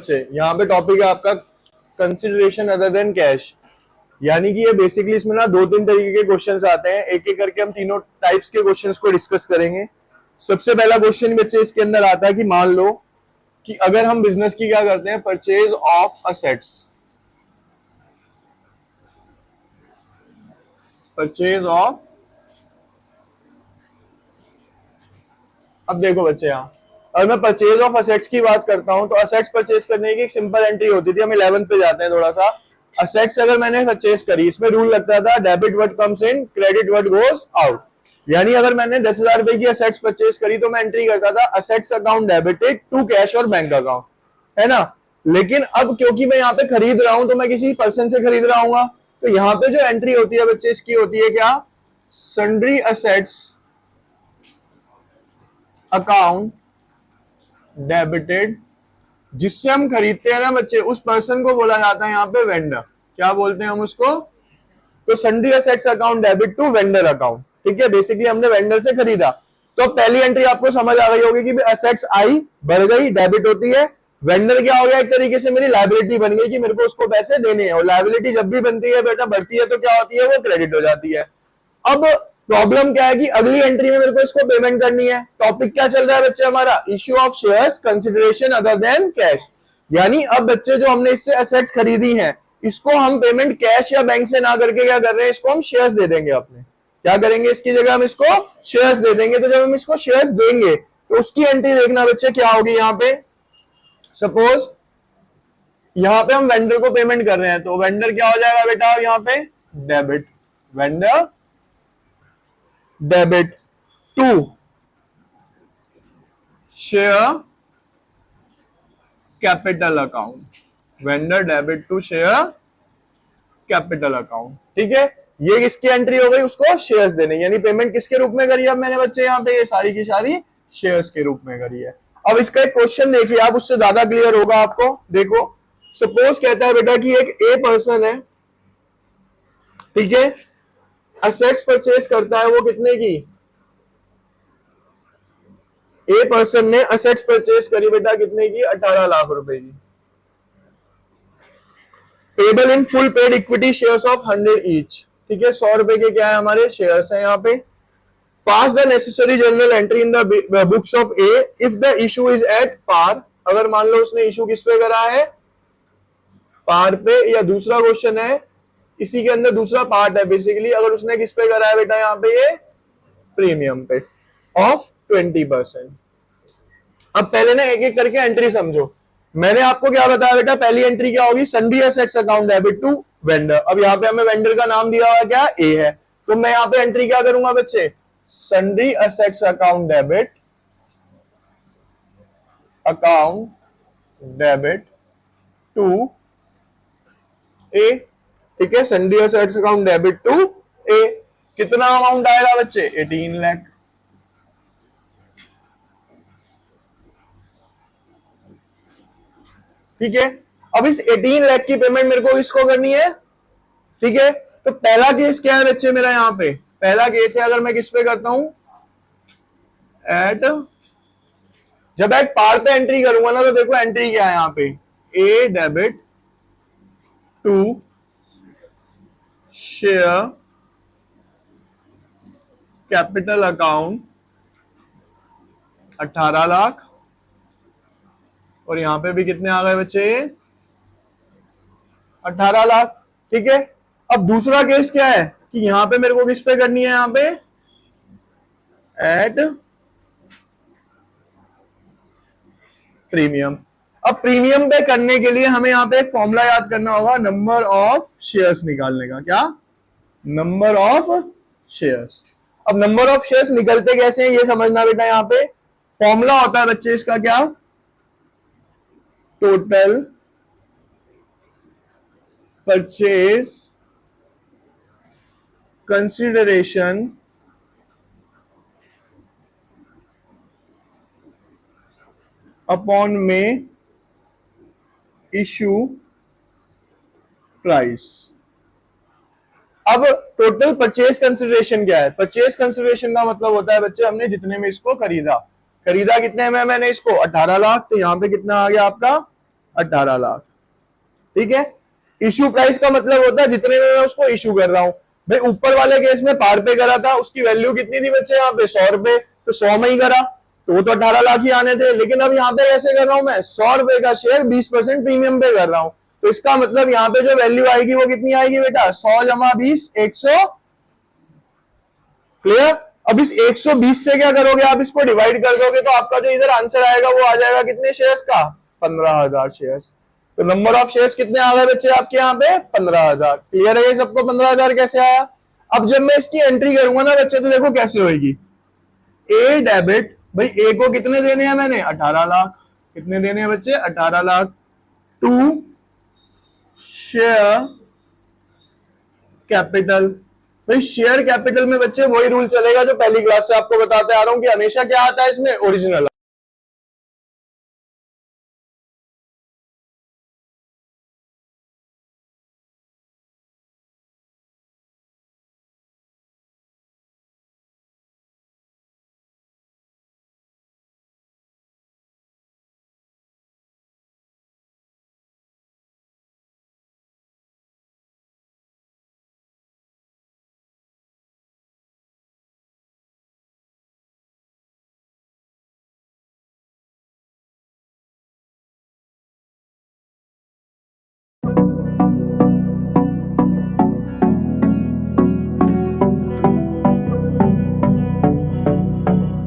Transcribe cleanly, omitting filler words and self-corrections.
बच्चे, यहाँ पे टॉपिक है आपका कंसिडरेशन अदर देन कैश। यानी कि ये बेसिकली इसमें ना 2-3 तरीके के क्वेश्चंस आते हैं, एक एक करके हम तीनों टाइप्स के क्वेश्चंस को डिस्कस करेंगे। सबसे पहला क्वेश्चन बच्चे इसके अंदर आता है कि मान लो कि अगर हम बिजनेस की क्या करते हैं, purchase of assets, purchase of, अब देखो बच्चे यहाँ अगर मैं परचेज ऑफ असेट्स की बात करता हूं तो असेट्स परचेज करने की एक सिंपल एंट्री होती थी। हम 11th पे जाते हैं थोड़ा सा। असेट्स अगर मैंने परचेज करी, इसमें रूल लगता था debit what comes in, credit what goes out. यानी अगर मैंने 10,000 रुपए की असेट्स परचेज करी तो मैं एंट्री करता था assets account debited to cash और बैंक अकाउंट, है ना। लेकिन अब क्योंकि मैं यहाँ पे खरीद रहा हूं तो मैं किसी पर्सन से खरीद रहा हूँ, तो यहाँ पे जो एंट्री होती है बच्चे इसकी होती है क्या, सन्ड्री असेट्स अकाउंट डेबिटेड। जिससे हम खरीदते हैं ना बच्चे, उस पर्सन को बोला जाता है यहाँ पे वेंडर। क्या बोलते हैं हम उसको, तो sundry assets account debit to vendor account. ठीक है, बेसिकली हमने वेंडर से खरीदा। तो पहली एंट्री आपको समझ आ गई होगी कि असेट्स आई, बढ़ गई, डेबिट होती है। वेंडर क्या हो गया, एक तरीके से मेरी लायबिलिटी बन गई कि मेरे को उसको पैसे देने हैं। और लायबिलिटी जब भी बनती है बेटा, बढ़ती है तो क्या होती है, वो क्रेडिट हो जाती है। अब प्रॉब्लम क्या है कि अगली एंट्री में मेरे को इसको पेमेंट करनी है। टॉपिक क्या चल रहा है बच्चे हमारा, issue of shares consideration other than cash. यानी अब बच्चे जो हमने इससे एसेट्स खरीदी हैं, इसको हम पेमेंट कैश या बैंक से ना करके क्या कर रहे हैं, इसको हम शेयर्स दे देंगे अपने। क्या करेंगे, इसकी जगह हम इसको शेयर्स दे देंगे। तो जब हम इसको शेयर्स देंगे तो उसकी एंट्री देखना बच्चे क्या होगी। यहाँ पे सपोज यहाँ पे हम वेंडर को पेमेंट कर रहे हैं, तो वेंडर क्या हो जाएगा बेटा, यहाँ पे debit, vendor debit to share capital account, vendor debit to share capital account. ठीक है, ये किसकी एंट्री हो गई, उसको शेयर्स देने। यानी पेमेंट किसके रूप में करी है मैंने बच्चे, यहाँ पे ये सारी की सारी शेयर्स के रूप में करी है। अब इसका एक क्वेश्चन देखिए आप, उससे ज्यादा क्लियर होगा आपको। देखो सपोज कहता है बेटा कि एक ए पर्सन है, ठीक है, असेट्स परचेज करता है, वो कितने की, ए पर्सन ने असेट्स परचेज करी बेटा कितने की, 18 लाख रुपए की। Payable in full paid equity shares of 100 each. ठीक है, 100 रुपए के क्या है हमारे शेयर्स हैं यहाँ पे। Pass the necessary journal entry in the books of A if the issue is at par. अगर मान लो उसने इशू किस पे करा है, पार पे। या दूसरा क्वेश्चन है, इसी के अंदर दूसरा पार्ट है बेसिकली, अगर उसने किस पे करा है बेटा, यहाँ पे ये प्रीमियम पे ऑफ 20%। अब पहले ना एक एक करके एंट्री समझो। मैंने आपको क्या बताया बेटा, पहली एंट्री क्या होगी, sundry assets account debit to vendor. अब यहाँ पे हमें वेंडर का नाम दिया हुआ क्या, ए है, तो मैं यहाँ पे एंट्री क्या करूंगा बच्चे, sundry assets account debit, account debit to A. ठीक है, sundry assets account debit to A. कितना अमाउंट आएगा बच्चे, 18 लाख। ठीक है, अब इस 18 लाख की पेमेंट मेरे को इसको करनी है। ठीक है, तो पहला केस क्या है बच्चे मेरा, यहाँ पे पहला केस है, अगर मैं किस पे करता हूं, एट, जब एट पार पे एंट्री करूंगा ना, तो देखो एंट्री क्या है यहाँ पे, A debit to share capital account 18 lakh. और यहां पे भी कितने आ गए बच्चे, 18 लाख। ठीक है, अब दूसरा केस क्या है कि यहां पे मेरे को किस पे करनी है, यहां पे एट प्रीमियम। अब प्रीमियम पे करने के लिए हमें यहां पे एक फॉर्मूला याद करना होगा, नंबर ऑफ शेयर्स निकालने का। क्या, नंबर ऑफ शेयर्स। अब नंबर ऑफ शेयर्स निकलते कैसे हैं ये समझना बेटा। यहां पे फॉर्मूला होता है बच्चे इसका क्या, टोटल परचेज कंसिडरेशन अपॉन में इशू प्राइस। अब टोटल परचेज कंसिडरेशन क्या है, परचेज कंसिडरेशन का मतलब होता है बच्चे हमने जितने में इसको खरीदा, खरीदा कितने में मैंने इसको, 18 लाख। तो यहां पे कितना आ गया आपका 18 लाख। ठीक है, इश्यू प्राइस का मतलब होता है जितने में मैं उसको इश्यू कर रहा हूं। भाई ऊपर वाले केस में पार पे करा था, उसकी वैल्यू कितनी थी बच्चे यहाँ पे 100 रुपए, तो 100 में ही करा तो वो तो 18 लाख ही आने थे। लेकिन अब यहाँ पे कैसे कर रहा हूं मैं, 100 रुपए का शेयर 20% प्रीमियम पे कर रहा हूं, तो इसका मतलब यहाँ पे जो वैल्यू आएगी वो कितनी आएगी बेटा, 100 जमा 20 100। क्लियर। अब इस 120 से क्या करोगे, आप इसको डिवाइड कर दोगे तो आपका जो इधर आंसर आएगा वो आ जाएगा कितने शेयर्स का, 15,000 शेयर्स। तो नंबर ऑफ शेयर्स कितने आ गए बच्चे आपके यहाँ पे, 15,000। क्लियर है ये सबको, 15,000 कैसे आया। अब जब मैं इसकी एंट्री करूंगा ना बच्चे, तो देखो कैसे होगी। ए डेबिट, भाई ए को कितने देने हैं मैंने, 18 लाख। कितने देने हैं बच्चे, 18 लाख। टू शेयर कैपिटल, भाई शेयर कैपिटल में बच्चे वही रूल चलेगा जो पहली क्लास से आपको बताते आ रहा हूं कि हमेशा क्या आता है इसमें, ओरिजिनल।